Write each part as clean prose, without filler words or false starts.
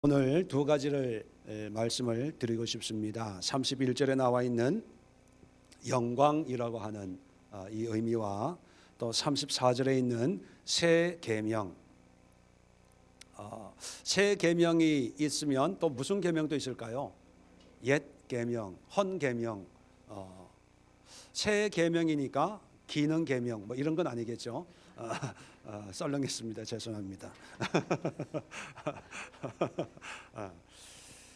오늘 두 가지를 말씀을 드리고 싶습니다. 31절에 나와 있는 영광이라고 하는 이 의미와 또 34절에 있는 새 계명. 새 계명이 있으면 또 무슨 계명도 있을까요? 옛 계명, 헌 계명. 새 계명이니까 기능 계명 뭐 이런 건 아니겠죠? 썰렁했습니다. 죄송합니다.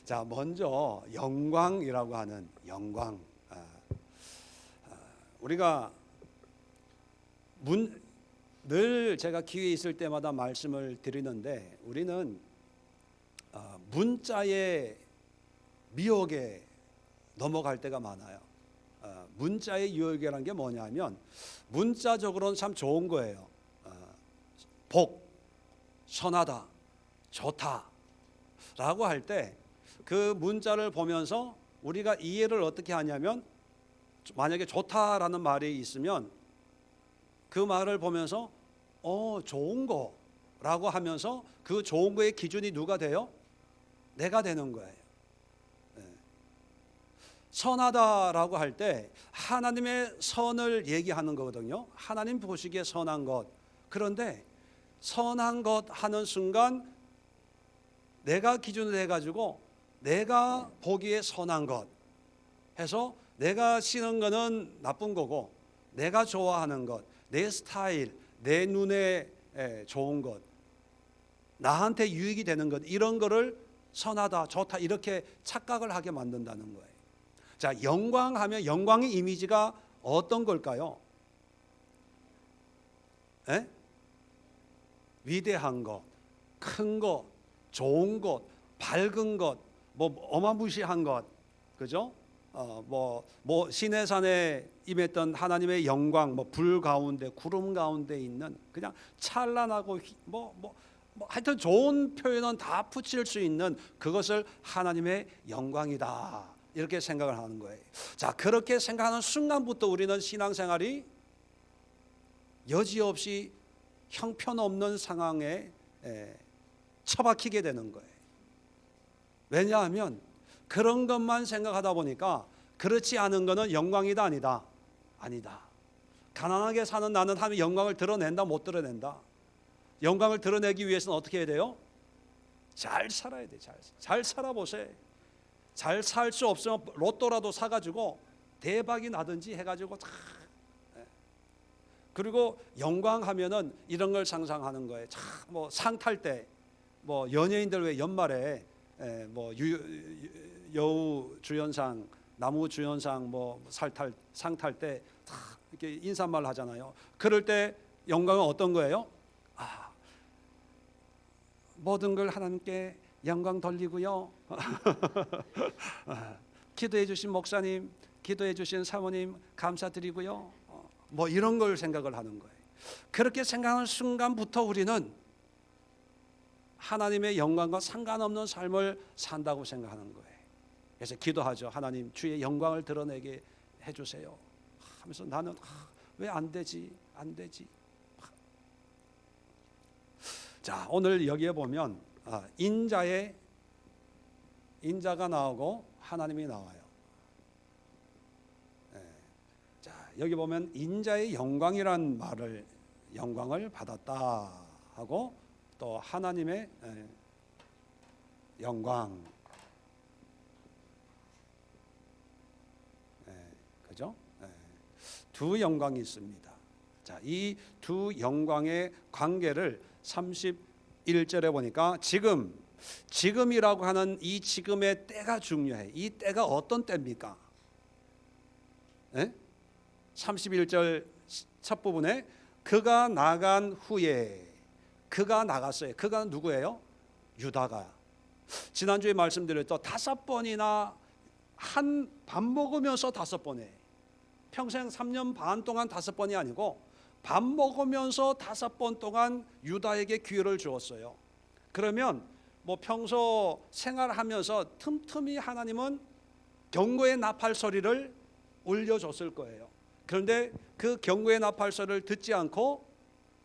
자, 먼저 영광이라고 하는 영광. 우리가 늘 제가 기회 있을 때마다 말씀을 드리는데 우리는 문자의 미혹에 넘어갈 때가 많아요. 문자의 유혹이라는 게 뭐냐면 문자적으로는 참 좋은 거예요. 복, 선하다, 좋다 라고 할 때 그 문자를 보면서 우리가 이해를 어떻게 하냐면 만약에 좋다라는 말이 있으면 그 말을 보면서 좋은 거라고 하면서 그 좋은 거의 기준이 누가 돼요? 내가 되는 거예요. 선하다라고 할 때 하나님의 선을 얘기하는 거거든요. 하나님 보시기에 선한 것. 그런데 선한 것 하는 순간 내가 기준을 해가지고 내가 보기에 선한 것 해서 내가 싫은 거는 나쁜 거고 내가 좋아하는 것, 내 스타일, 내 눈에 좋은 것, 나한테 유익이 되는 것 이런 거를 선하다, 좋다 이렇게 착각을 하게 만든다는 거예요. 자, 영광하면 영광의 이미지가 어떤 걸까요? 위대한 것, 큰 것, 좋은 것, 밝은 것, 뭐 어마무시한 것, 그죠? 뭐 시내산에 임했던 하나님의 영광, 뭐 불 가운데, 구름 가운데 있는 그냥 찬란하고 하여튼 좋은 표현은 다 붙일 수 있는 그것을 하나님의 영광이다 이렇게 생각을 하는 거예요. 자, 그렇게 생각하는 순간부터 우리는 신앙생활이 여지없이 형편없는 상황에 처박히게 되는 거예요. 왜냐하면 그런 것만 생각하다 보니까 그렇지 않은 것은 영광이다 아니다? 아니다. 가난하게 사는 나는 하나님의 영광을 드러낸다 못 드러낸다? 영광을 드러내기 위해서는 어떻게 해야 돼요? 잘 살아야 돼. 잘 살아보세요. 잘 살 수 없으면 로또라도 사가지고 대박이 나든지 해가지고 그리고 영광하면은 이런 걸 상상하는 거예요. 뭐 상 탈 때, 뭐 연예인들 왜 연말에 뭐 여우 주연상, 나무 주연상, 뭐 상 탈 때 이렇게 인사말 하잖아요. 그럴 때 영광은 어떤 거예요? 모든 걸 하나님께 영광 돌리고요. 기도해 주신 목사님, 기도해 주신 사모님 감사드리고요. 뭐 이런 걸 생각을 하는 거예요. 그렇게 생각하는 순간부터 우리는 하나님의 영광과 상관없는 삶을 산다고 생각하는 거예요. 그래서 기도하죠. 하나님 주의 영광을 드러내게 해주세요 하면서 나는 왜 안 되지? 자, 오늘 여기에 보면 인자가 나오고 하나님이 나와요. 자, 여기 보면 인자의 영광이란 말을 영광을 받았다 하고 또 하나님의 영광, 그죠? 두 영광이 있습니다. 자, 이 두 영광의 관계를 31절에 보니까 지금이라고 하는 이 지금의 때가 중요해. 이 때가 어떤 때입니까? 31절 첫 부분에 그가 나간 후에 그가 나갔어요. 그가 누구예요? 유다가. 지난주에 말씀드렸던 5번이나 한 밥 먹으면서 5번에 평생 3년 반 동안 5번이 아니고 밥 먹으면서 5번 동안 유다에게 기회를 주었어요. 그러면 뭐 평소 생활하면서 틈틈이 하나님은 경고의 나팔 소리를 울려줬을 거예요. 그런데 그 경고의 나팔 소리를 듣지 않고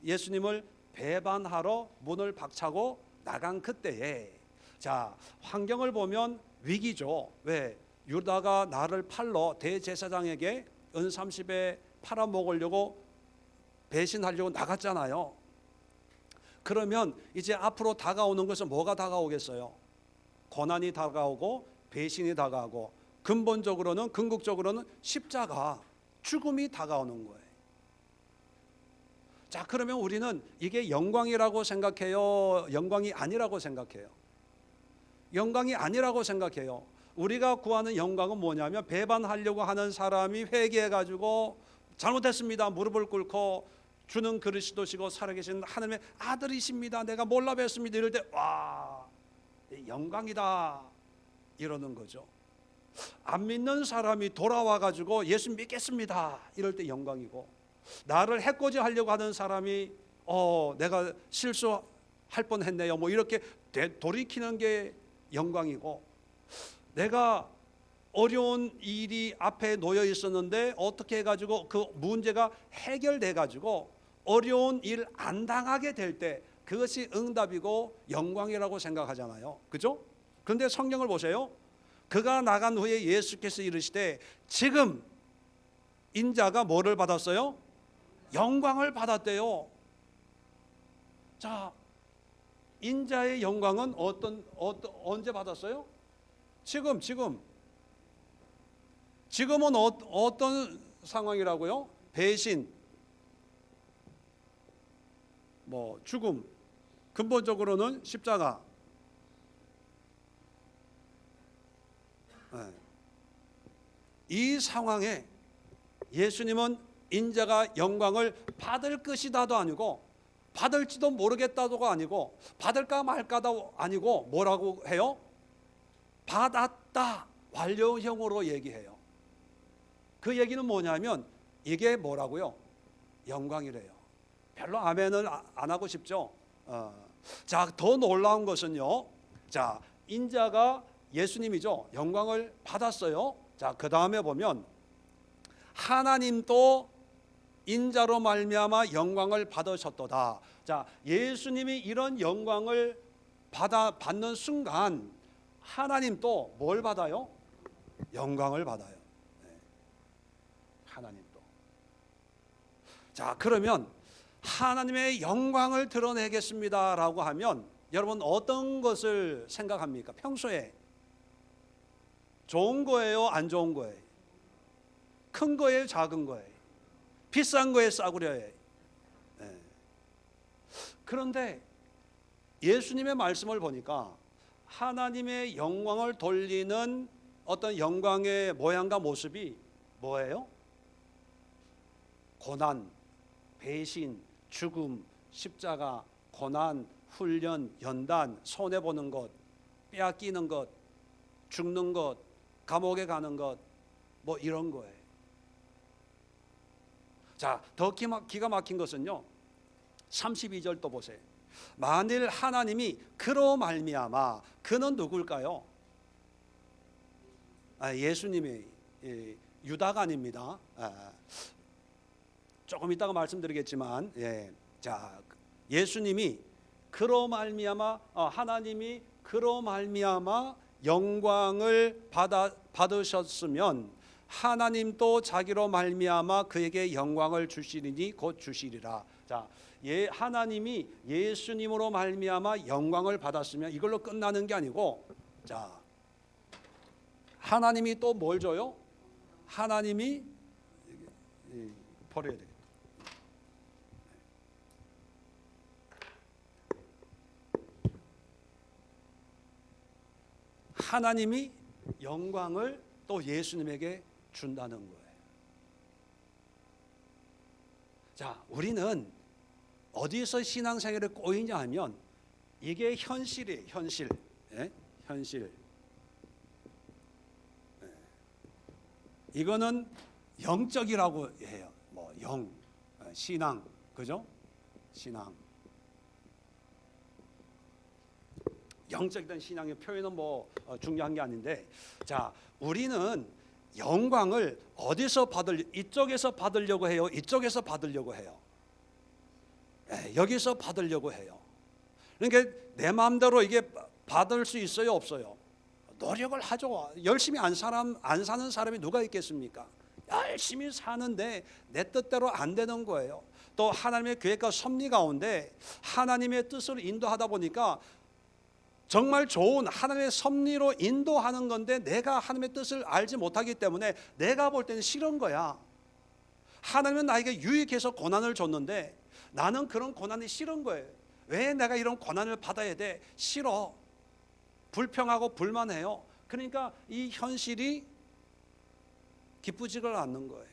예수님을 배반하러 문을 박차고 나간 그때에 자, 환경을 보면 위기죠. 왜? 유다가 나를 팔러 대제사장에게 은 30에 팔아먹으려고 배신하려고 나갔잖아요. 그러면 이제 앞으로 다가오는 것은 뭐가 다가오겠어요? 고난이 다가오고 배신이 다가오고 근본적으로는 궁극적으로는 십자가, 죽음이 다가오는 거예요. 자, 그러면 우리는 이게 영광이라고 생각해요? 영광이 아니라고 생각해요? 영광이 아니라고 생각해요. 우리가 구하는 영광은 뭐냐면 배반하려고 하는 사람이 회개해가지고 잘못했습니다, 무릎을 꿇고 주는 그리스도시고 살아계신 하나님의 아들이십니다, 내가 몰라 뵀습니다, 이럴 때 와, 영광이다 이러는 거죠. 안 믿는 사람이 돌아와가지고 예수 믿겠습니다 이럴 때 영광이고, 나를 해코지 하려고 하는 사람이 내가 실수할 뻔했네요 뭐 이렇게 돌이키는 게 영광이고, 내가 어려운 일이 앞에 놓여 있었는데 어떻게 해가지고 그 문제가 해결돼 가지고 어려운 일 안 당하게 될 때 그것이 응답이고 영광이라고 생각하잖아요. 그죠? 그런데 성경을 보세요. 그가 나간 후에 예수께서 이르시되 지금 인자가 뭐를 받았어요? 영광을 받았대요. 자, 인자의 영광은 언제 받았어요? 지금은 어떤 상황이라고요? 배신, 뭐 죽음, 근본적으로는 십자가. 이 상황에 예수님은 인자가 영광을 받을 것이다도 아니고 받을지도 모르겠다도가 아니고 받을까 말까도 아니고 뭐라고 해요? 받았다, 완료형으로 얘기해요. 그 얘기는 뭐냐면 이게 뭐라고요? 영광이래요. 별로 아멘을 안 하고 싶죠? 자, 더 놀라운 것은요, 자, 인자가 예수님이죠. 영광을 받았어요. 자, 그 다음에 보면 하나님도 인자로 말미암아 영광을 받으셨도다. 자, 예수님이 이런 영광을 받는 순간 하나님도 뭘 받아요? 영광을 받아요. 네. 하나님도. 자, 그러면 하나님의 영광을 드러내겠습니다라고 하면 여러분 어떤 것을 생각합니까? 평소에 좋은 거예요, 안 좋은 거예요? 큰 거예요, 작은 거예요? 비싼 거에 싸구려예요? 네. 그런데 예수님의 말씀을 보니까 하나님의 영광을 돌리는 어떤 영광의 모양과 모습이 뭐예요? 고난, 배신, 죽음, 십자가, 고난, 훈련, 연단, 손해보는 것, 빼앗기는 것, 죽는 것, 감옥에 가는 것, 뭐 이런 거예요. 자, 더 기가 막힌 것은요, 32절 또 보세요. 만일 하나님이 그로 말미암아, 그는 누굴까요? 예수님이, 유다가 아닙니다. 조금 이따가 말씀드리겠지만, 자, 예수님이 그로 말미암아, 하나님이 그로 말미암아 영광을 받으셨으면 하나님도 자기로 말미암아 그에게 영광을 주시리니 곧 주시리라. 자, 하나님이 예수님으로 말미암아 영광을 받았으면 이걸로 끝나는 게 아니고, 자, 하나님이 또 뭘 줘요? 하나님이 버려야 되겠다. 하나님이 영광을 또 예수님에게 준다는 거예요. 자, 우리는 어디서 신앙생활에 꼬이냐 하면 이게 현실이에요. 현실. 현실. 이거는 영적이라고 해요. 뭐 영, 신앙, 그죠? 신앙. 영적이든 신앙의 표현은 뭐 중요한 게 아닌데, 자, 우리는 영광을 어디서 이쪽에서 받으려고 해요? 이쪽에서 받으려고 해요? 여기서 받으려고 해요. 그러니까 내 마음대로 이게 받을 수 있어요, 없어요? 노력을 하죠. 열심히 안 사는 사람이 누가 있겠습니까? 열심히 사는데 내 뜻대로 안 되는 거예요. 또 하나님의 계획과 섭리 가운데 하나님의 뜻으로 인도하다 보니까 정말 좋은 하나님의 섭리로 인도하는 건데 내가 하나님의 뜻을 알지 못하기 때문에 내가 볼 때는 싫은 거야. 하나님은 나에게 유익해서 고난을 줬는데 나는 그런 고난이 싫은 거예요. 왜 내가 이런 고난을 받아야 돼? 싫어. 불평하고 불만해요. 그러니까 이 현실이 기쁘지가 않는 거예요.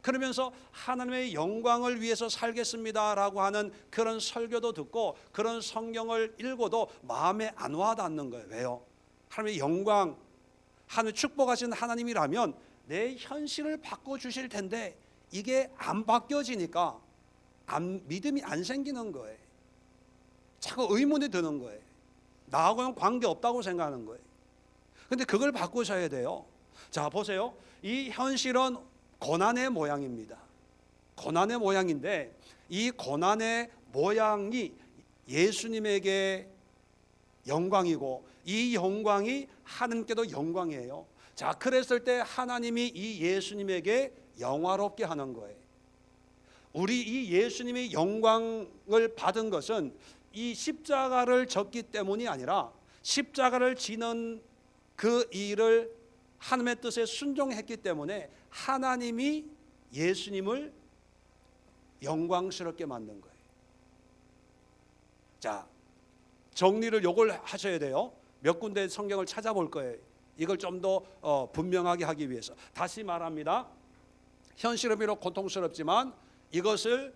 그러면서 하나님의 영광을 위해서 살겠습니다라고 하는 그런 설교도 듣고 그런 성경을 읽어도 마음에 안 와닿는 거예요. 왜요? 하나님의 영광, 하나님의 축복하신 하나님이라면 내 현실을 바꿔주실 텐데 이게 안 바뀌어지니까 믿음이 안 생기는 거예요. 자꾸 의문이 드는 거예요. 나하고는 관계없다고 생각하는 거예요. 근데 그걸 바꾸셔야 돼요. 자, 보세요. 이 현실은 고난의 모양입니다. 고난의 모양인데 이 고난의 모양이 예수님에게 영광이고 이 영광이 하나님께도 영광이에요. 자, 그랬을 때 하나님이 이 예수님에게 영화롭게 하는 거예요. 우리 이 예수님이 영광을 받은 것은 이 십자가를 졌기 때문이 아니라 십자가를 지는 그 일을 하나님의 뜻에 순종했기 때문에 하나님이 예수님을 영광스럽게 만든 거예요. 자, 정리를 요걸 하셔야 돼요. 몇 군데 성경을 찾아볼 거예요. 이걸 좀 더 분명하게 하기 위해서. 다시 말합니다. 현실은 비록 고통스럽지만 이것을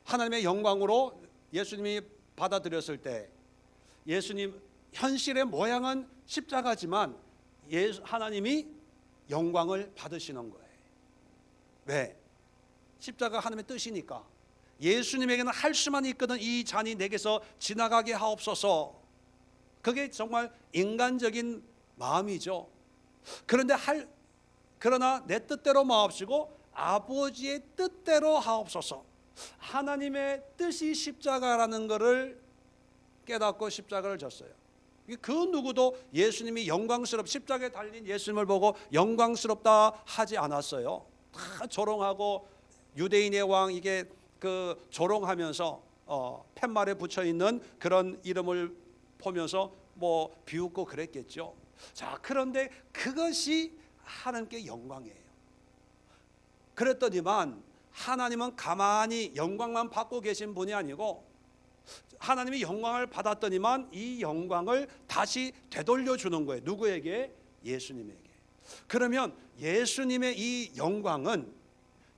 하나님의 영광으로 예수님이 받아들였을 때 예수님 현실의 모양은 십자가지만 하나님이 영광을 받으시는 거예요. 왜? 십자가 하나님의 뜻이니까. 예수님에게는 할 수만 있거든 이 잔이 내게서 지나가게 하옵소서. 그게 정말 인간적인 마음이죠. 그러나 내 뜻대로 마옵시고 아버지의 뜻대로 하옵소서. 하나님의 뜻이 십자가라는 것을 깨닫고 십자가를 졌어요. 그 누구도 예수님이 십자가에 달린 예수님을 보고 영광스럽다 하지 않았어요. 다 조롱하고 유대인의 왕 이게 그 조롱하면서 팻말에 붙여 있는 그런 이름을 보면서 뭐 비웃고 그랬겠죠. 자, 그런데 그것이 하나님께 영광이에요. 그랬더니만 하나님은 가만히 영광만 받고 계신 분이 아니고 하나님이 영광을 받았더니만 이 영광을 다시 되돌려 주는 거예요. 누구에게? 예수님에게. 그러면 예수님의 이 영광은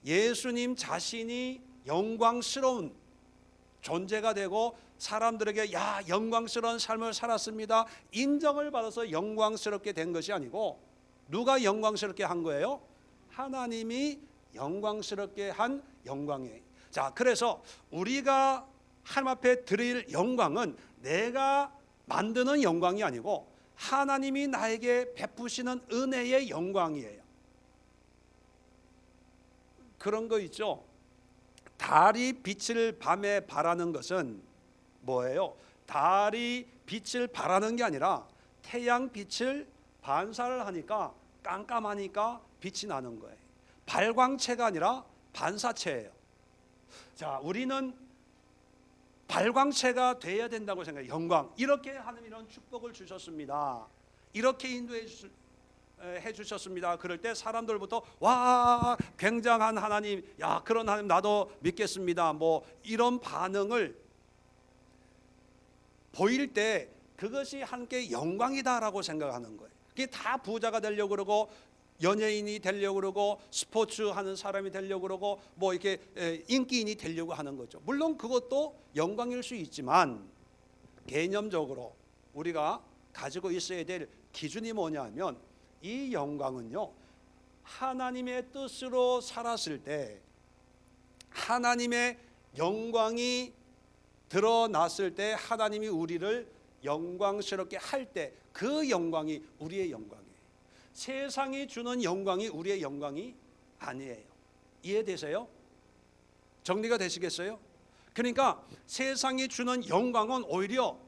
예수님 자신이 영광스러운 존재가 되고 사람들에게 야 영광스러운 삶을 살았습니다 인정을 받아서 영광스럽게 된 것이 아니고 누가 영광스럽게 한 거예요? 하나님이 영광스럽게 한 영광이에요. 자, 그래서 우리가 하나님 앞에 드릴 영광은 내가 만드는 영광이 아니고 하나님이 나에게 베푸시는 은혜의 영광이에요. 그런 거 있죠. 달이 빛을 밤에 발하는 것은 뭐예요? 달이 빛을 발하는 게 아니라 태양 빛을 반사를 하니까 깜깜하니까 빛이 나는 거예요. 발광체가 아니라 반사체예요. 자, 우리는 발광체가 돼야 된다고 생각해요. 영광. 이렇게 하는 이런 축복을 주셨습니다. 이렇게 인도해 주셨습니다. 그럴 때 사람들부터 와 굉장한 하나님, 야 그런 하나님 나도 믿겠습니다. 뭐 이런 반응을 보일 때 그것이 함께 영광이다라고 생각하는 거예요. 그게 다 부자가 되려고 그러고 연예인이 되려고 그러고 스포츠 하는 사람이 되려고 그러고 뭐 이렇게 인기인이 되려고 하는 거죠. 물론 그것도 영광일 수 있지만 개념적으로 우리가 가지고 있어야 될 기준이 뭐냐면 이 영광은요 하나님의 뜻으로 살았을 때 하나님의 영광이 드러났을 때 하나님이 우리를 영광스럽게 할 때 그 영광이 우리의 영광이에요. 세상이 주는 영광이 우리의 영광이 아니에요. 이해되세요? 정리가 되시겠어요? 그러니까 세상이 주는 영광은 오히려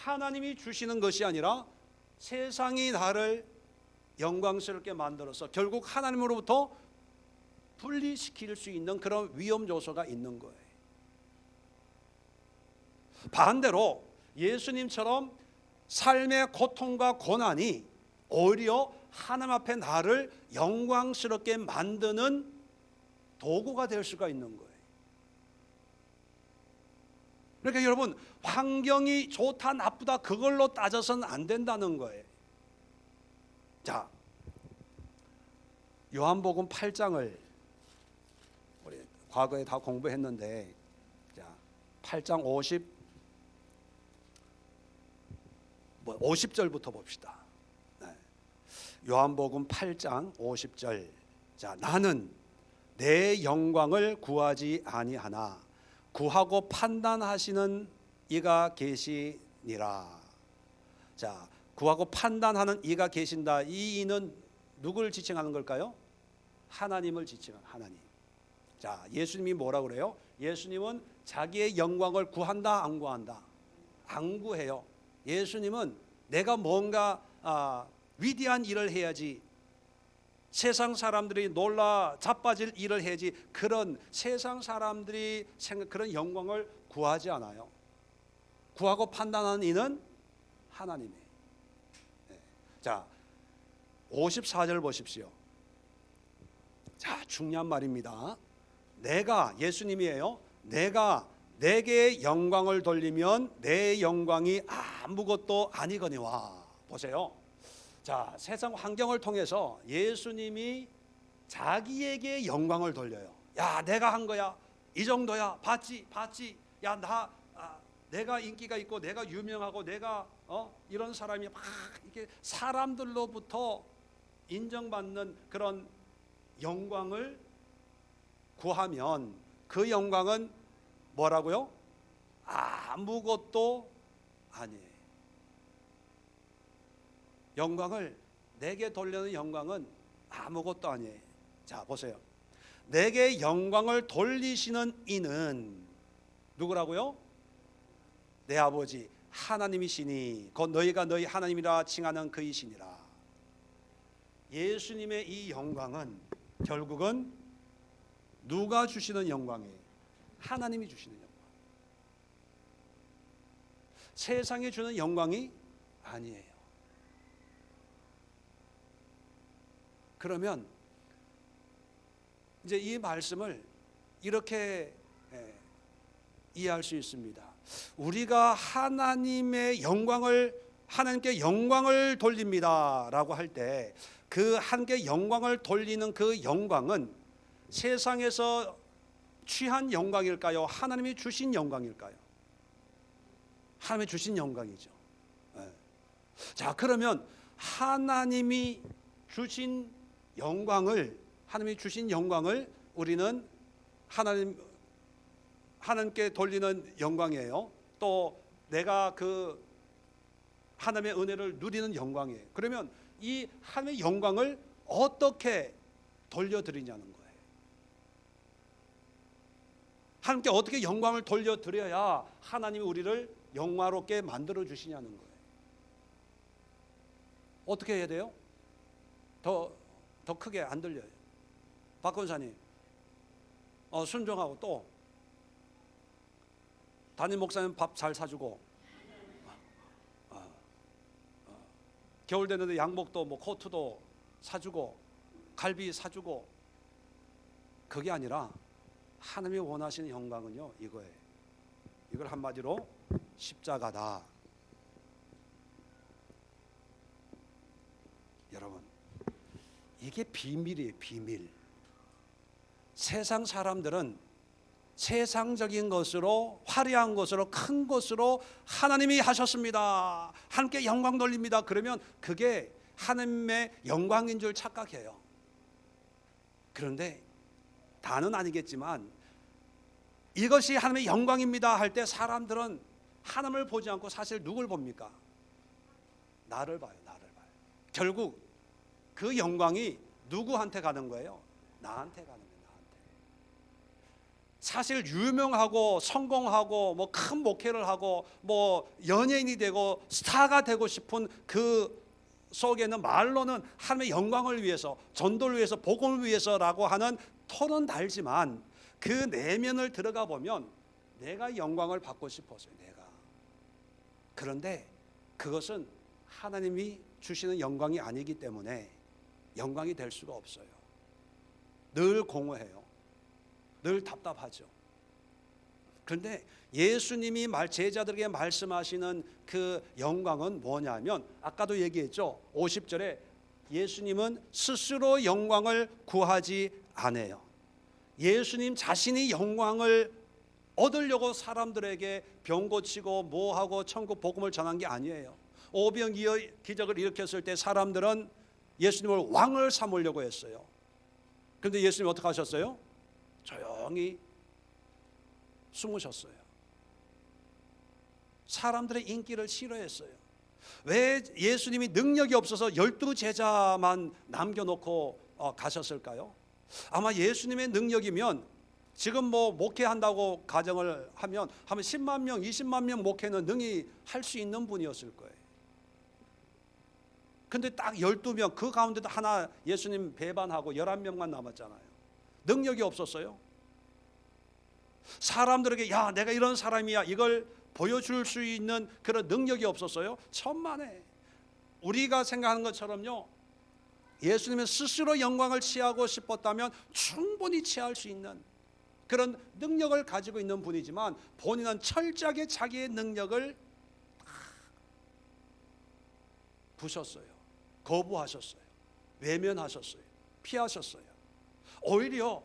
하나님이 주시는 것이 아니라 세상이 나를 영광스럽게 만들어서 결국 하나님으로부터 분리시킬 수 있는 그런 위험 요소가 있는 거예요. 반대로 예수님처럼 삶의 고통과 고난이 오히려 하나님 앞에 나를 영광스럽게 만드는 도구가 될 수가 있는 거예요. 그러니까 여러분, 환경이 좋다 나쁘다 그걸로 따져서는 안 된다는 거예요. 자, 요한복음 8장을 우리 과거에 다 공부했는데, 자, 8장 50절부터 봅시다. 네. 요한복음 8장 50절. 자, 나는 내 영광을 구하지 아니하나 구하고 판단하시는 이가 계시니라. 자, 구하고 판단하는 이가 계신다. 이 이는 누구를 지칭하는 걸까요? 하나님을 지칭하는 하나님. 자, 예수님이 뭐라 그래요? 예수님은 자기의 영광을 구한다 안 구한다? 안 구해요. 예수님은 내가 뭔가 위대한 일을 해야지, 세상 사람들이 놀라 자빠질 일을 해야지, 그런 세상 사람들이 그런 영광을 구하지 않아요. 구하고 판단하는 이는 하나님이에요. 네. 자, 54절 보십시오. 자, 중요한 말입니다. 내가, 예수님이에요. 내가 내게 영광을 돌리면 내 영광이 아무것도 아니거니와. 보세요. 자, 세상 환경을 통해서 예수님이 자기에게 영광을 돌려요. 야, 내가 한 거야. 이 정도야. 봤지? 야, 내가 인기가 있고 내가 유명하고 내가 이런 사람이 막 이렇게 사람들로부터 인정받는 그런 영광을 구하면 그 영광은 뭐라고요? 아무것도 아니에요. 영광을 내게 돌리는 영광은 아무것도 아니에요. 자, 보세요. 내게 영광을 돌리시는 이는 누구라고요? 내 아버지 하나님이시니 곧 너희가 너희 하나님이라 칭하는 그이시니라. 예수님의 이 영광은 결국은 누가 주시는 영광이에요? 하나님이 주시는 영광. 세상이 주는 영광이 아니에요. 그러면 이제 이 말씀을 이렇게 이해할 수 있습니다. 우리가 하나님의 영광을, 하나님께 영광을 돌립니다라고 할 때 그 하나님께 영광을 돌리는 그 영광은 세상에서 취한 영광일까요? 하나님이 주신 영광일까요? 하나님이 주신 영광이죠. 네. 자, 그러면 하나님이 주신 영광을, 하나님이 주신 영광을 우리는 하나님께 돌리는 영광이에요. 또 내가 그 하나님의 은혜를 누리는 영광이에요. 그러면 이 하나님의 영광을 어떻게 돌려드리냐는 거예요. 하나님께 어떻게 영광을 돌려드려야 하나님이 우리를 영화롭게 만들어 주시냐는 거예요. 어떻게 해야 돼요? 더 크게 안 들려요. 박 권사님, 순종하고 또 담임 목사님 밥 잘 사주고, 겨울 되는데 양복도 뭐 코트도 사주고 갈비 사주고. 그게 아니라 하나님이 원하시는 영광은요, 이거예요. 이걸 한마디로 십자가다. 여러분, 이게 비밀이에요. 비밀. 세상 사람들은 세상적인 것으로, 화려한 것으로, 큰 것으로 하나님이 하셨습니다, 하나님께 영광 돌립니다, 그러면 그게 하나님의 영광인 줄 착각해요. 그런데 다는 아니겠지만 이것이 하나님의 영광입니다 할 때 사람들은 하나님을 보지 않고 사실 누굴 봅니까? 나를 봐요. 나를 봐요. 결국 그 영광이 누구한테 가는 거예요? 나한테 가는 거예요. 나한테. 사실 유명하고 성공하고 뭐 큰 목회를 하고 뭐 연예인이 되고 스타가 되고 싶은 그 속에는 말로는 하나님의 영광을 위해서, 전도를 위해서, 복음을 위해서라고 하는 톤은 달지만 그 내면을 들어가 보면 내가 영광을 받고 싶었어요. 내가. 그런데 그것은 하나님이 주시는 영광이 아니기 때문에 영광이 될 수가 없어요. 늘 공허해요. 늘 답답하죠. 그런데 예수님이 제자들에게 말씀하시는 그 영광은 뭐냐면, 아까도 얘기했죠. 50절에 예수님은 스스로 영광을 구하지 않아요. 예수님 자신이 영광을 얻으려고 사람들에게 병 고치고 뭐하고 천국 복음을 전한 게 아니에요. 오병 기적을 일으켰을 때 사람들은 예수님을 왕을 삼으려고 했어요. 그런데 예수님 어떻게 하셨어요? 조용히 숨으셨어요. 사람들의 인기를 싫어했어요. 왜 예수님이 능력이 없어서 12제자만 남겨놓고 가셨을까요? 아마 예수님의 능력이면 지금 뭐 목회한다고 가정을 하면 10만 명, 20만 명 목회는 능히 할 수 있는 분이었을 거예요. 근데 딱 12명, 그 가운데도 하나 예수님 배반하고 11명만 남았잖아요. 능력이 없었어요. 사람들에게 야, 내가 이런 사람이야, 이걸 보여줄 수 있는 그런 능력이 없었어요. 천만에. 우리가 생각하는 것처럼요, 예수님은 스스로 영광을 취하고 싶었다면 충분히 취할 수 있는 그런 능력을 가지고 있는 분이지만, 본인은 철저하게 자기의 능력을 부셨어요. 거부하셨어요. 외면하셨어요. 피하셨어요. 오히려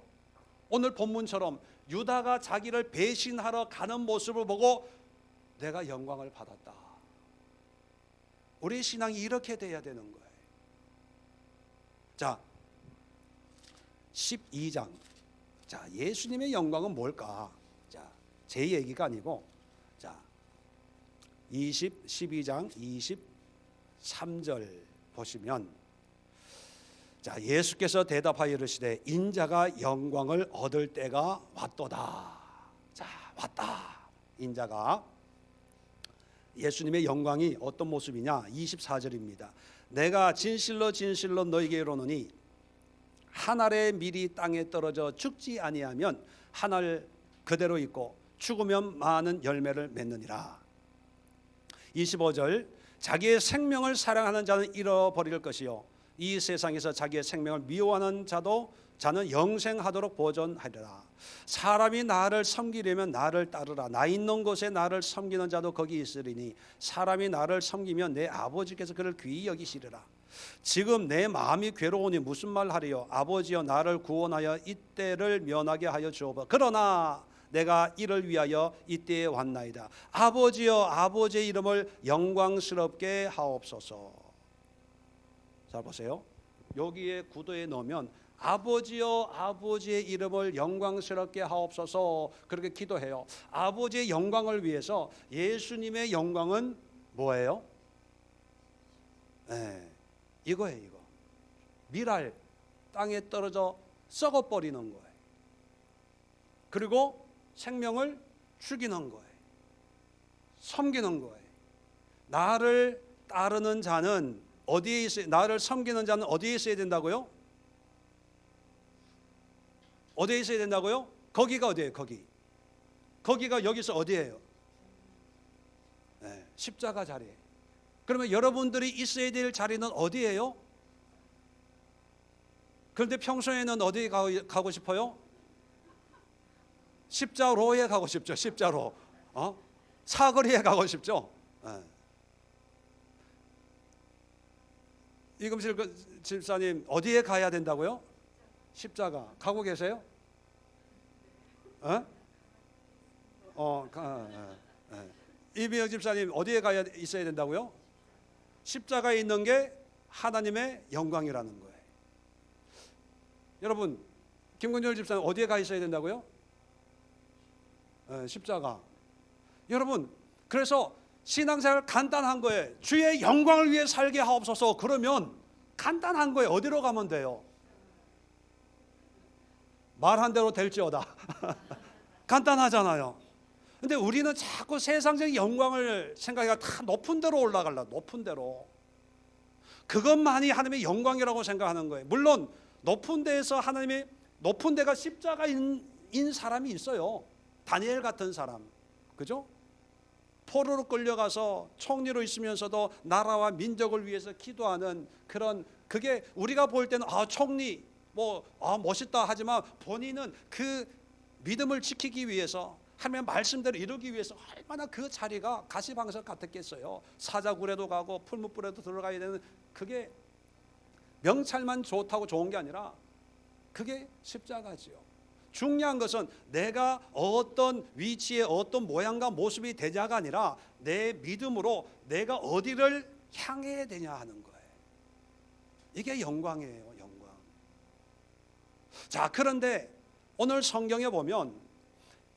오늘 본문처럼 유다가 자기를 배신하러 가는 모습을 보고 내가 영광을 받았다. 우리 신앙이 이렇게 돼야 되는 거예요. 자, 12장. 자, 예수님의 영광은 뭘까? 자, 제 얘기가 아니고, 자, 12장 23절 보시면, 자, 예수께서 대답하여 이르시되 인자가 영광을 얻을 때가 왔도다. 자, 왔다. 인자가. 예수님의 영광이 어떤 모습이냐? 24절입니다. 내가 진실로 진실로 너희에게 이르노니 한 알의 밀이 땅에 떨어져 죽지 아니하면 한 알 그대로 있고 죽으면 많은 열매를 맺느니라. 25절 자기의 생명을 사랑하는 자는 잃어버릴 것이요 이 세상에서 자기의 생명을 미워하는 자는 영생하도록 보존하리라. 사람이 나를 섬기려면 나를 따르라. 나 있는 곳에 나를 섬기는 자도 거기 있으리니 사람이 나를 섬기면 내 아버지께서 그를 귀히 여기시리라. 지금 내 마음이 괴로우니 무슨 말 하리요? 아버지여 나를 구원하여 이때를 면하게 하여 주옵소서. 그러나 내가 이를 위하여 이때에 왔나이다. 아버지여 아버지의 이름을 영광스럽게 하옵소서. 자 보세요. 여기에 구도에 넣으면 아버지여 아버지의 이름을 영광스럽게 하옵소서 그렇게 기도해요. 아버지의 영광을 위해서. 예수님의 영광은 뭐예요? 네, 이거예요. 이거 밀알 땅에 떨어져 썩어버리는 거예요. 그리고 생명을 죽이는 거예요. 섬기는 거예요. 나를 따르는 자는 어디에 있어야, 나를 섬기는 자는 어디에 있어야 된다고요? 어디에 있어야 된다고요? 거기가 어디예요? 거기가 여기서 어디예요? 네, 십자가 자리. 그러면 여러분들이 있어야 될 자리는 어디예요? 그런데 평소에는 어디에 가고 싶어요? 십자로에 가고 싶죠. 십자로. 사거리에 가고 싶죠. 네. 이금실 집사님 어디에 가야 된다고요? 십자가. 가고 계세요? 이미영 집사님 어디에 가야 있어야 된다고요? 십자가에 있는 게 하나님의 영광이라는 거예요. 여러분, 김근열 집사님 어디에 가 있어야 된다고요? 십자가. 여러분, 그래서 신앙생활 간단한 거예요. 주의 영광을 위해 살게 하옵소서. 그러면 간단한 거예요. 어디로 가면 돼요? 말한 대로 될지어다. 간단하잖아요. 근데 우리는 자꾸 세상적인 영광을 생각해가 다 높은 데로 올라가려, 높은 데로. 그것만이 하나님의 영광이라고 생각하는 거예요. 물론 높은 데에서 하나님의 높은 데가 십자가인 사람이 있어요. 다니엘 같은 사람, 그죠? 포로로 끌려가서 총리로 있으면서도 나라와 민족을 위해서 기도하는 그런, 그게 우리가 볼 때는 총리 멋있다 하지만 본인은 그 믿음을 지키기 위해서, 하나님의 말씀대로 이루기 위해서 얼마나 그 자리가 가시방석 같았겠어요. 사자굴에도 가고 풀무불에도 들어가야 되는, 그게 명찰만 좋다고 좋은 게 아니라 그게 십자가지요. 중요한 것은 내가 어떤 위치에 어떤 모양과 모습이 되냐가 아니라 내 믿음으로 내가 어디를 향해야 되냐 하는 거예요. 이게 영광이에요, 영광. 자, 그런데 오늘 성경에 보면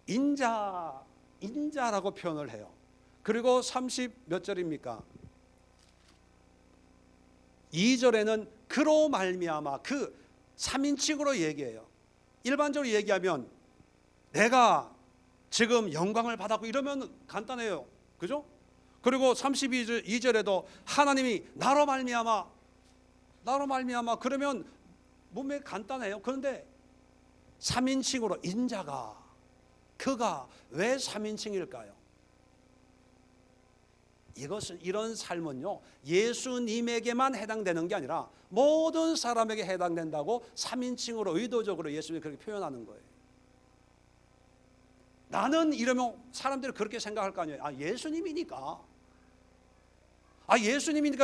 인자라고 표현을 해요. 그리고 30 몇 절입니까? 2절에는 그로 말미암아, 그 3인칭으로 얘기해요. 일반적으로 얘기하면 내가 지금 영광을 받았고 이러면 간단해요, 그죠? 그리고 32절에도 하나님이 나로 말미암아 그러면 몸에 간단해요. 그런데 3인칭으로 인자가, 그가 왜 3인칭일까요? 이런 삶은요, 예수님에게만 해당되는 게 아니라 모든 사람에게 해당된다고 3인칭으로 의도적으로 예수님이 그렇게 표현하는 거예요. 나는 이러면 사람들이 그렇게 생각할 거 아니에요. 예수님이니까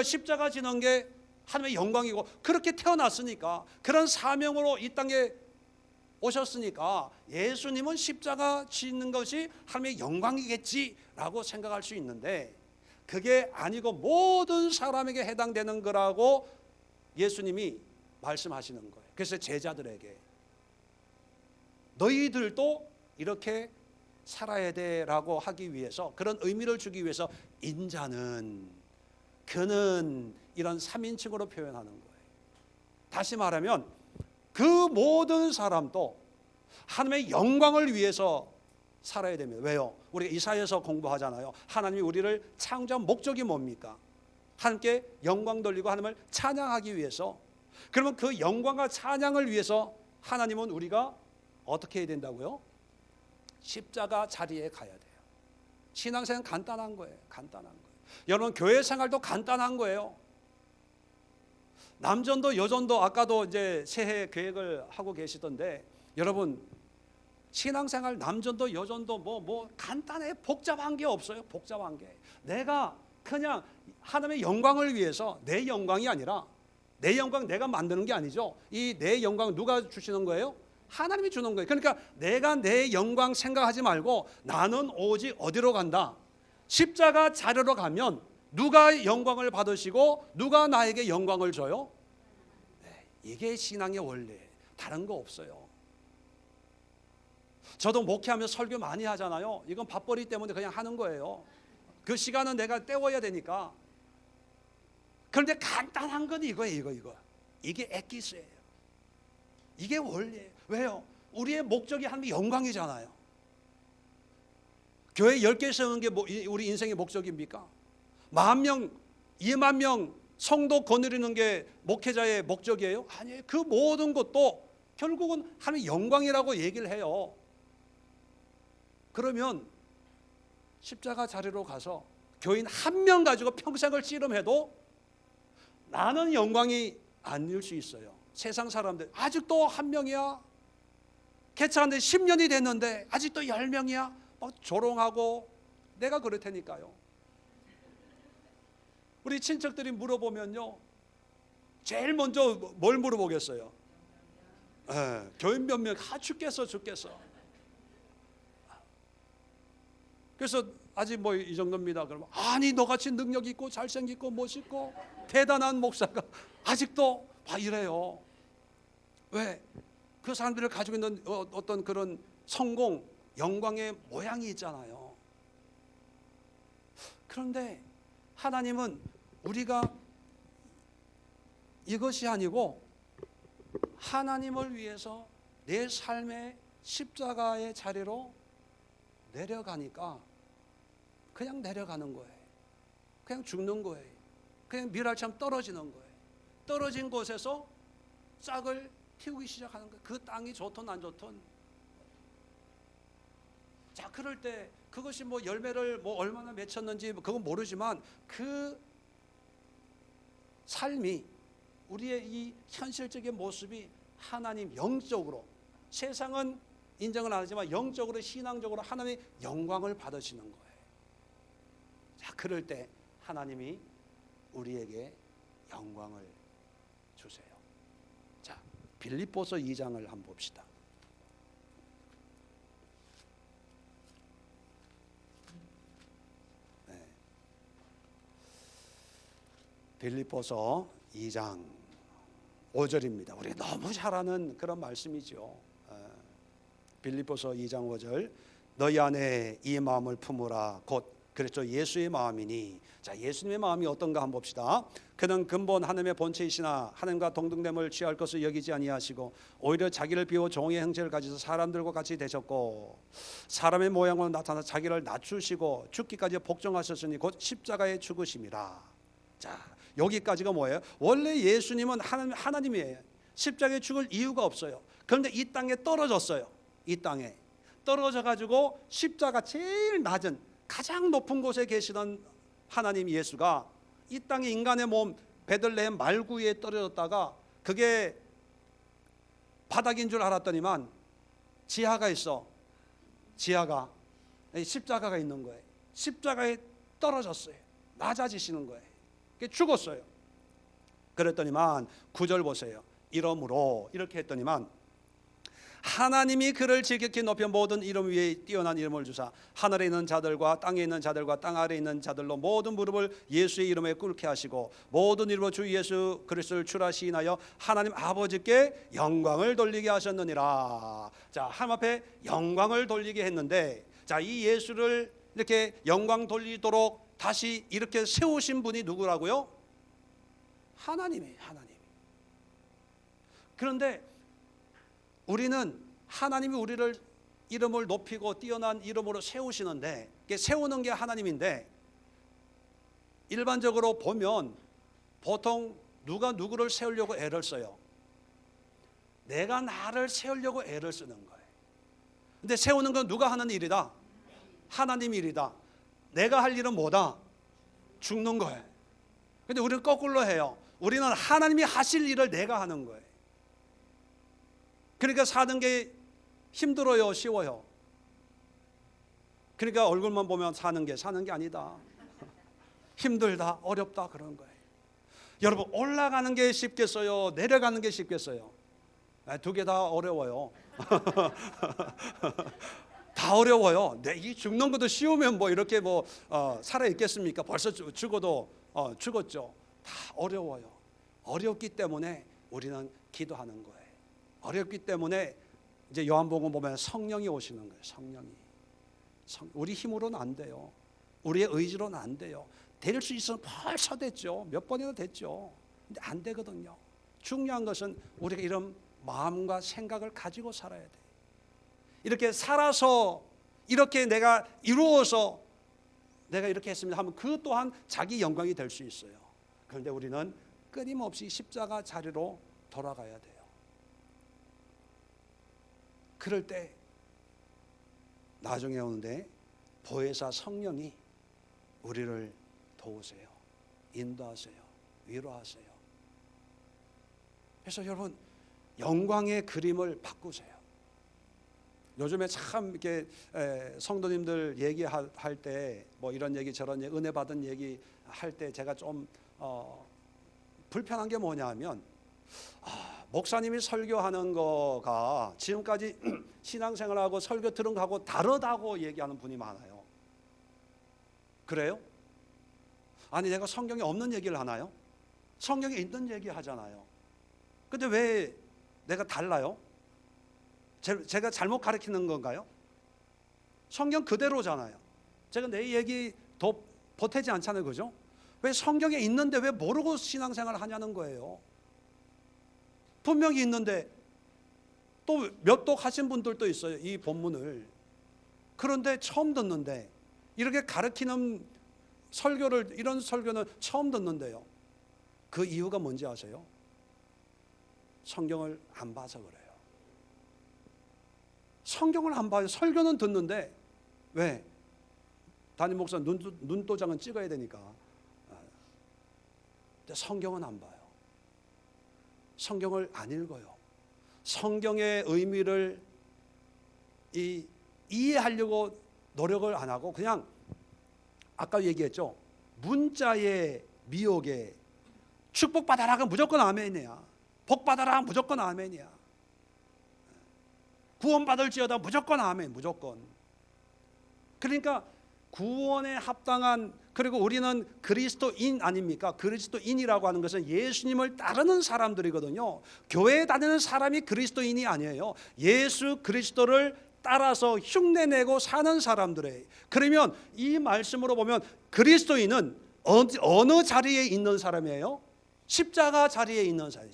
십자가 지는 게 하나님의 영광이고, 그렇게 태어났으니까, 그런 사명으로 이 땅에 오셨으니까 예수님은 십자가 지는 것이 하나님의 영광이겠지라고 생각할 수 있는데, 그게 아니고 모든 사람에게 해당되는 거라고 예수님이 말씀하시는 거예요. 그래서 제자들에게 너희들도 이렇게 살아야 돼라고 하기 위해서, 그런 의미를 주기 위해서 인자는, 그는, 이런 3인칭으로 표현하는 거예요. 다시 말하면 그 모든 사람도 하나님의 영광을 위해서 살아야 됩니다. 왜요? 우리가 이사야서 공부하잖아요. 하나님이 우리를 창조한 목적이 뭡니까? 하나님께 영광 돌리고 하나님을 찬양하기 위해서. 그러면 그 영광과 찬양을 위해서 하나님은 우리가 어떻게 해야 된다고요? 십자가 자리에 가야 돼요. 신앙생활은 간단한 거예요. 간단한 거예요. 여러분, 교회 생활도 간단한 거예요. 남전도 여전도 아까도 이제 새해 계획을 하고 계시던데, 여러분 신앙생활 남전도 여전도 뭐 간단해. 복잡한 게 없어요. 복잡한 게. 내가 그냥 하나님의 영광을 위해서, 내 영광이 아니라, 내 영광 내가 만드는 게 아니죠. 이 내 영광 누가 주시는 거예요? 하나님이 주는 거예요. 그러니까 내가 내 영광 생각하지 말고 나는 오직 어디로 간다? 십자가 자리로 가면 누가 영광을 받으시고 누가 나에게 영광을 줘요? 이게 신앙의 원리. 다른 거 없어요. 저도 목회하면서 설교 많이 하잖아요. 이건 밥벌이 때문에 그냥 하는 거예요. 그 시간은 내가 때워야 되니까. 그런데 간단한 건 이거예요. 이게 엑기스예요. 이게 원리예요. 왜요? 우리의 목적이 하나님의 영광이잖아요. 교회 10개 세우는 게 우리 인생의 목적입니까? 10,000명, 20,000명 성도 거느리는 게 목회자의 목적이에요? 아니에요. 그 모든 것도 결국은 하나님의 영광이라고 얘기를 해요. 그러면 십자가 자리로 가서 교인 1명 가지고 평생을 씨름해도 나는 영광이 아닐 수 있어요. 세상 사람들 아직도 1명이야. 개척한 지 10년이 됐는데 아직도 10명이야. 조롱하고. 내가 그럴 테니까요. 우리 친척들이 물어보면요, 제일 먼저 뭘 물어보겠어요? 교인 몇 명? 죽겠어. 그래서 아직 이 정도입니다. 그러면 아니, 너같이 능력 있고 잘생기고 멋있고 대단한 목사가 아직도 이래요. 왜? 그 사람들을 가지고 있는 어떤 그런 성공, 영광의 모양이 있잖아요. 그런데 하나님은 우리가 이것이 아니고 하나님을 위해서 내 삶의 십자가의 자리로 내려가니까 그냥 내려가는 거예요. 그냥 죽는 거예요. 그냥 밀알처럼 떨어지는 거예요. 떨어진 곳에서 싹을 틔우기 시작하는 거예요. 그 땅이 좋든 안 좋든. 자, 그럴 때 그것이 뭐 열매를 뭐 얼마나 맺혔는지 그건 모르지만 그 삶이, 우리의 이 현실적인 모습이 하나님 영적으로, 세상은 인정을 안 하지만 영적으로, 신앙적으로 하나님의 영광을 받으시는 거예요. 자, 그럴 때 하나님이 우리에게 영광을 주세요. 자, 빌립보서 2장을 한번 봅시다. 네. 빌립보서 2장 5절입니다. 우리 너무 잘 아는 그런 말씀이죠. 빌립보서 2장 5절, 너희 안에 이 마음을 품으라. 곧 그랬죠, 예수의 마음이니. 자, 예수님의 마음이 어떤가 한번 봅시다. 그는 근본 하나님의 본체이시나 하나님과 동등됨을 취할 것을 여기지 아니하시고 오히려 자기를 비워 종의 형체를 가지셔서 사람들과 같이 되셨고 사람의 모양으로 나타나 자기를 낮추시고 죽기까지 복종하셨으니 곧 십자가에 죽으심이라. 자, 여기까지가 뭐예요? 원래 예수님은 하나님이에요. 십자가에 죽을 이유가 없어요. 그런데 이 땅에 떨어졌어요. 이 땅에 떨어져 가지고 십자가 제일 낮은 가장 높은 곳에 계시던 하나님 예수가 이 땅에 인간의 몸 베들레헴 말구에 떨어졌다가 그게 바닥인 줄 알았더니만 지하가 있어. 지하가 십자가가 있는 거예요. 십자가에 떨어졌어요. 낮아지시는 거예요. 죽었어요. 그랬더니만 9절 보세요. 이러므로 이렇게 했더니만 하나님이 그를 지극히 높여 모든 이름 위에 뛰어난 이름을 주사 하늘에 있는 자들과 땅에 있는 자들과 땅 아래에 있는 자들로 모든 무릎을 예수의 이름에 꿇게 하시고 모든 이름으로 주 예수 그리스도를 주라 시인하여 하나님 아버지께 영광을 돌리게 하셨느니라. 자, 하나님 앞에 영광을 돌리게 했는데, 자, 이 예수를 이렇게 영광 돌리도록 다시 이렇게 세우신 분이 누구라고요? 하나님이에요. 하나님. 그런데 우리는 하나님이 우리를 이름을 높이고 뛰어난 이름으로 세우시는데, 세우는 게 하나님인데, 일반적으로 보면 보통 누가 누구를 세우려고 애를 써요? 내가 나를 세우려고 애를 쓰는 거예요. 근데 세우는 건 누가 하는 일이다? 하나님 일이다. 내가 할 일은 뭐다? 죽는 거예요. 근데 우리는 거꾸로 해요. 우리는 하나님이 하실 일을 내가 하는 거예요. 그러니까 사는 게 힘들어요, 쉬워요? 그러니까 얼굴만 보면 사는 게 아니다. 힘들다, 어렵다 그런 거예요. 여러분, 올라가는 게 쉽겠어요? 내려가는 게 쉽겠어요? 두 개 다 어려워요. 다 어려워요. 이 죽는 것도 쉬우면 뭐 이렇게 뭐 살아 있겠습니까? 벌써 죽어도 죽었죠. 다 어려워요. 어렵기 때문에 우리는 기도하는 거예요. 어렵기 때문에 이제 요한복음 보면 성령이 오시는 거예요. 성령이. 우리 힘으로는 안 돼요. 우리의 의지로는 안 돼요. 될 수 있으면 벌써 됐죠. 몇 번이나 됐죠. 근데 안 되거든요. 중요한 것은 우리가 이런 마음과 생각을 가지고 살아야 돼요. 이렇게 살아서, 이렇게 내가 이루어서 내가 이렇게 했습니다 하면 그 또한 자기 영광이 될 수 있어요. 그런데 우리는 끊임없이 십자가 자리로 돌아가야 돼요. 그럴 때 나중에 오는데 보혜사 성령이 우리를 도우세요. 인도하세요. 위로하세요. 그래서 여러분, 영광의 그림을 바꾸세요. 요즘에 참 이렇게 성도님들 얘기할 때 뭐 이런 얘기 저런 얘기, 은혜 받은 얘기 할 때 제가 좀 불편한 게 뭐냐 하면, 목사님이 설교하는 거가 지금까지 신앙생활하고 설교 들은 거하고 다르다고 얘기하는 분이 많아요. 그래요? 아니, 내가 성경에 없는 얘기를 하나요? 성경에 있는 얘기 하잖아요. 근데 왜 내가 달라요? 제가 잘못 가르치는 건가요? 성경 그대로잖아요. 제가 내 얘기 더 보태지 않잖아요. 그죠? 왜 성경에 있는데 왜 모르고 신앙생활을 하냐는 거예요. 분명히 있는데 또 몇 독 하신 분들도 있어요. 이 본문을. 그런데 처음 듣는데, 이렇게 가르치는 설교를, 이런 설교는 처음 듣는데요. 그 이유가 뭔지 아세요? 성경을 안 봐서 그래요. 성경을 안 봐요. 설교는 듣는데, 왜? 담임 목사 눈도장은 찍어야 되니까. 근데 성경은 안 봐요. 성경을 안 읽어요. 성경의 의미를 이해하려고 노력을 안 하고 그냥 아까 얘기했죠. 문자의 미혹에 축복받아라 하면 무조건 아멘이야. 복받아라 하면 무조건 아멘이야. 구원받을지어다 무조건 아멘, 무조건. 그러니까 구원에 합당한, 그리고 우리는 그리스도인 아닙니까? 그리스도인이라고 하는 것은 예수님을 따르는 사람들이거든요. 교회에 다니는 사람이 그리스도인이 아니에요. 예수 그리스도를 따라서 흉내내고 사는 사람들이에요. 그러면 이 말씀으로 보면 그리스도인은 어느 자리에 있는 사람이에요? 십자가 자리에 있는 사람.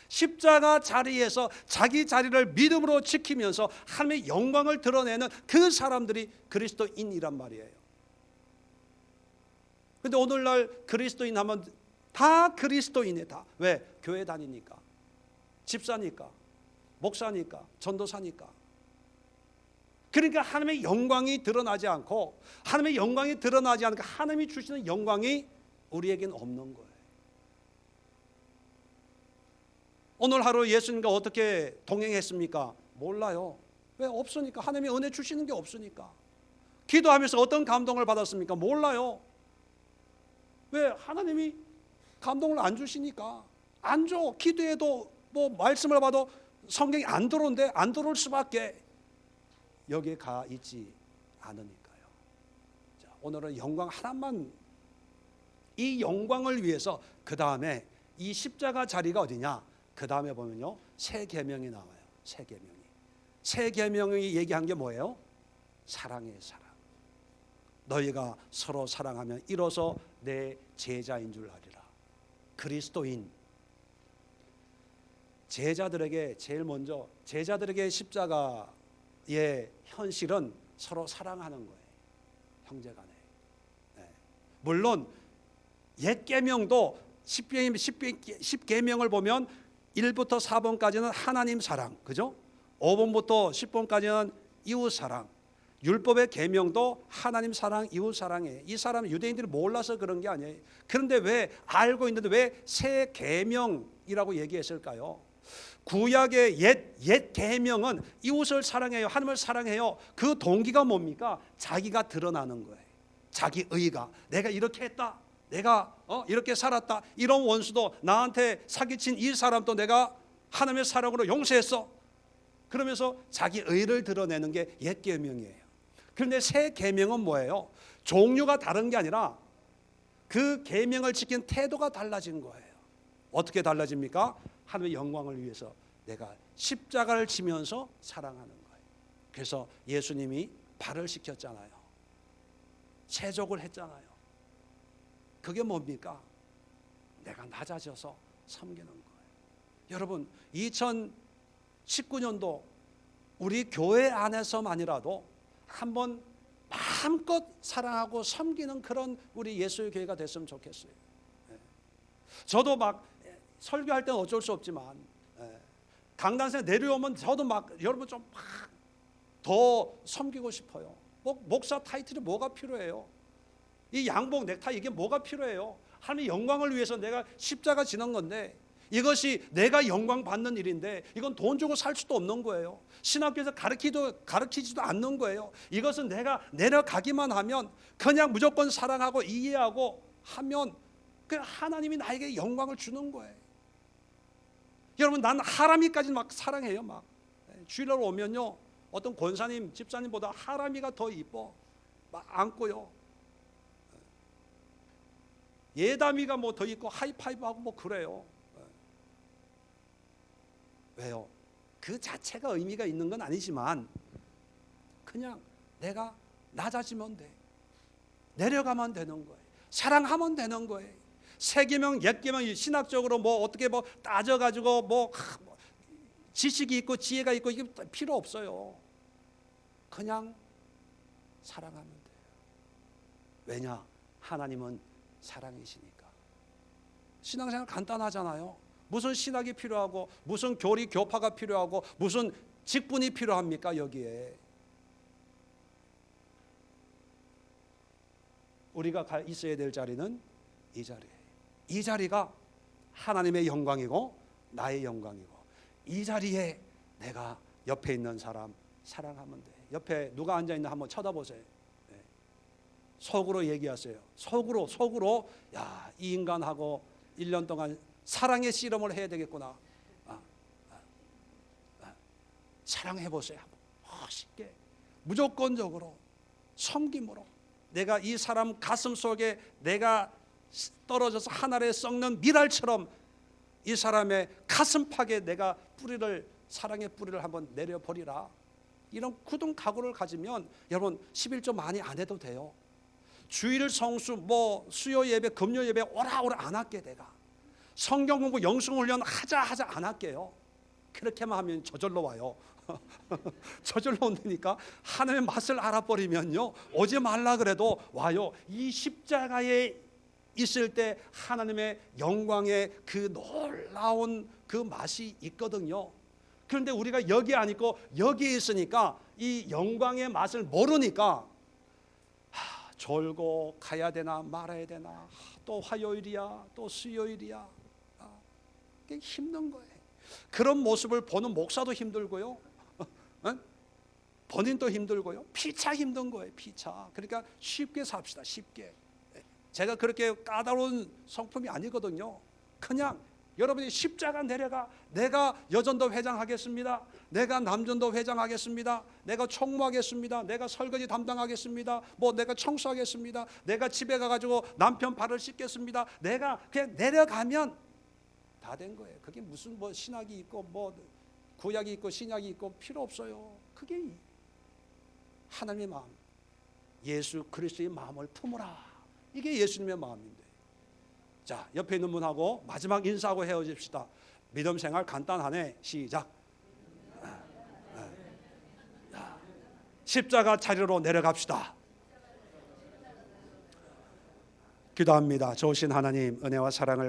십자가 자리에서 자기 자리를 믿음으로 지키면서 하나님의 영광을 드러내는 그 사람들이 그리스도인이란 말이에요. 근데 오늘날 그리스도인 하면 다 그리스도인이에요. 다. 왜? 교회 다니니까, 집사니까, 목사니까, 전도사니까. 그러니까 하나님의 영광이 드러나지 않고, 하나님의 영광이 드러나지 않으니까 하나님이 주시는 영광이 우리에게는 없는 거예요. 오늘 하루 예수님과 어떻게 동행했습니까? 몰라요. 왜? 없으니까. 하나님이 은혜 주시는 게 없으니까. 기도하면서 어떤 감동을 받았습니까? 몰라요. 왜? 하나님이 감동을 안 주시니까. 안 줘. 기도해도 뭐 말씀을 봐도 성경이 안 들어오는데 안 들어올 수밖에. 여기에 가 있지 않으니까요. 자, 오늘은 영광 하나만, 이 영광을 위해서, 그 다음에 이 십자가 자리가 어디냐? 그 다음에 보면요, 새 계명이 나와요. 새 계명이 얘기한 게 뭐예요? 사랑의 사랑. 너희가 서로 사랑하면 이로써 내 제자인 줄 알리라. 그리스도인 제자들에게 제일 먼저, 제자들에게 십자가의 현실은 서로 사랑하는 거예요. 형제간에. 네. 물론 옛 계명도 10계명을 보면 1부터 4번까지는 하나님 사랑, 그죠? 5번부터 10번까지는 이웃 사랑. 율법의 계명도 하나님 사랑, 이웃 사랑이에요. 이 사람은 유대인들이 몰라서 그런 게 아니에요. 그런데 왜 알고 있는데 왜 새 계명이라고 얘기했을까요? 구약의 옛 계명은 이웃을 사랑해요, 하나님을 사랑해요. 그 동기가 뭡니까? 자기가 드러나는 거예요. 자기 의가, 내가 이렇게 했다, 내가 이렇게 살았다, 이런 원수도, 나한테 사기친 이 사람도 내가 하나님의 사랑으로 용서했어. 그러면서 자기 의를 드러내는 게 옛 계명이에요. 그런데 새 계명은 뭐예요? 종류가 다른 게 아니라 그 계명을 지킨 태도가 달라진 거예요. 어떻게 달라집니까? 하나님의 영광을 위해서 내가 십자가를 지면서 사랑하는 거예요. 그래서 예수님이 발을 씻겼잖아요. 세족을 했잖아요. 그게 뭡니까? 내가 낮아져서 섬기는 거예요. 여러분, 2019년도 우리 교회 안에서만이라도 한번 마음껏 사랑하고 섬기는 그런 우리 예수의 교회가 됐으면 좋겠어요. 저도 막 설교할 때는 어쩔 수 없지만, 강단생 내려오면 저도 막 여러분 좀 막 더 섬기고 싶어요. 목사 타이틀이 뭐가 필요해요? 이 양복 넥타이 이게 뭐가 필요해요? 하나님의 영광을 위해서 내가 십자가 지는 건데, 이것이 내가 영광 받는 일인데 이건 돈 주고 살 수도 없는 거예요. 신학교에서 가르치지도 않는 거예요. 이것은 내가 내려가기만 하면, 그냥 무조건 사랑하고 이해하고 하면 그 하나님이 나에게 영광을 주는 거예요. 여러분, 난 하람이까지 막 사랑해요. 막 주일날 오면요, 어떤 권사님, 집사님보다 하람이가 더 이뻐. 막 안고요. 예담이가 뭐 더 있고 하이파이브하고 뭐 그래요. 왜요? 그 자체가 의미가 있는 건 아니지만 그냥 내가 낮아지면 돼. 내려가면 되는 거예요. 사랑하면 되는 거예요. 새 계명, 옛 계명, 신학적으로 뭐 어떻게 뭐 따져가지고 뭐 지식이 있고 지혜가 있고 이게 필요 없어요. 그냥 사랑하면 돼요. 왜냐? 하나님은 사랑이시니까. 신앙생활 간단하잖아요. 무슨 신학이 필요하고 무슨 교리 교파가 필요하고 무슨 직분이 필요합니까? 여기에 우리가 있어야 될 자리는 이 자리예요. 이 자리가 하나님의 영광이고 나의 영광이고, 이 자리에 내가 옆에 있는 사람 사랑하면 돼. 옆에 누가 앉아있나 한번 쳐다보세요. 네. 속으로 얘기하세요. 속으로 야, 이 인간하고 1년 동안 사랑의 씨름을 해야 되겠구나. 사랑해보세요. 멋있게 무조건적으로 섬김으로 내가 이 사람 가슴 속에 내가 떨어져서 하늘에 썩는 미랄처럼 이 사람의 가슴팍에 내가 사랑의 뿌리를 한번 내려버리라. 이런 굳은 각오를 가지면 여러분 11조 많이 안 해도 돼요. 주일 성수 수요 예배 금요 예배 오라 안 할게. 내가 성경 공부 영성 훈련 하자 안 할게요. 그렇게만 하면 저절로 와요. 저절로 온다니까. 하나님의 맛을 알아버리면요, 오지 말라 그래도 와요. 이 십자가에 있을 때 하나님의 영광의 그 놀라운 그 맛이 있거든요. 그런데 우리가 여기 안 있고 여기에 있으니까 이 영광의 맛을 모르니까 졸고 가야 되나 말아야 되나, 또 화요일이야 또 수요일이야, 그게 힘든 거예요. 그런 모습을 보는 목사도 힘들고요, 본인도 힘들고요, 피차 힘든 거예요. 피차. 그러니까 쉽게 삽시다. 쉽게. 제가 그렇게 까다로운 성품이 아니거든요. 그냥 여러분이 십자가 내려가. 내가 여전도 회장하겠습니다. 내가 남전도 회장하겠습니다. 내가 총무하겠습니다. 내가 설거지 담당하겠습니다. 내가 청소하겠습니다. 내가 집에 가가지고 남편 발을 씻겠습니다. 내가 그냥 내려가면 다 된 거예요. 그게 무슨 신학이 있고 구약이 있고 신약이 있고 필요 없어요. 그게 하나님의 마음, 예수 그리스도의 마음을 품으라. 이게 예수님의 마음인데. 자, 옆에 있는 분하고 마지막 인사하고 헤어집시다. 믿음 생활 간단하네. 시작. 십자가 자리로 내려갑시다. 기도합니다. 좋으신 하나님, 은혜와 사랑을